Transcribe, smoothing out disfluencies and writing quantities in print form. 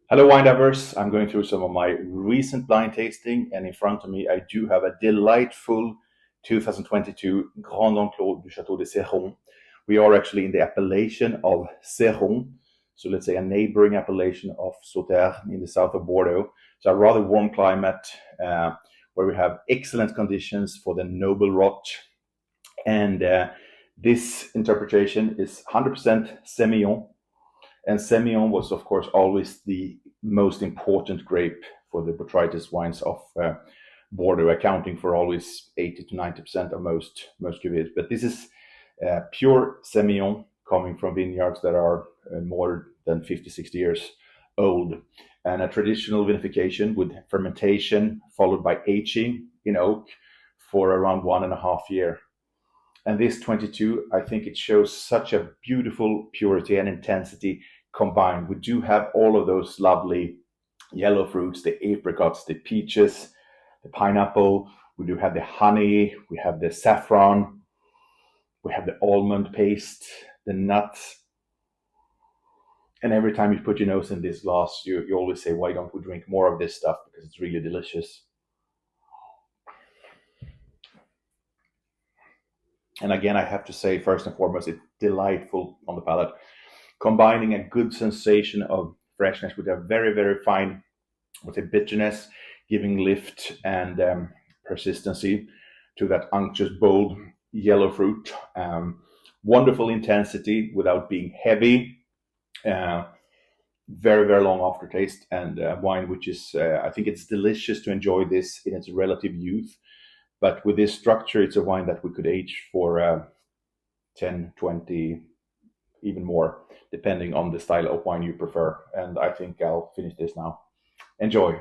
Hello, wine lovers. I'm going through some of my recent blind tasting, and in front of me, I do have a delightful 2022 Grand Enclos du Château de Cérons. We are actually in the appellation of Cérons, so let's say a neighboring appellation of Sauterre in the south of Bordeaux. So a rather warm climate where we have excellent conditions for the noble rot. And this interpretation is 100% Semillon, and Semillon was, of course, always the most important grape for the botrytis wines of Bordeaux, accounting for always 80 to 90% of most cuvées. But this is pure Semillon coming from vineyards that are more than 50, 60 years old. And a traditional vinification with fermentation followed by aging in oak for around 1.5 years. And this 22, I think it shows such a beautiful purity and intensity combined. We do have all of those lovely yellow fruits, the apricots, the peaches, the pineapple. We do have the honey, we have the saffron, we have the almond paste, the nuts. And every time you put your nose in this glass, you always say, why don't we drink more of this stuff? Because it's really delicious. And again, I have to say, first and foremost, it's delightful on the palate, combining a good sensation of freshness with a very, very fine, with a bitterness, giving lift and persistency to that unctuous, bold yellow fruit. Wonderful intensity without being heavy. Very, very long aftertaste, and wine which is, I think it's delicious to enjoy this in its relative youth. But with this structure, it's a wine that we could age for 10, 20, even more, depending on the style of wine you prefer. And I think I'll finish this now. Enjoy.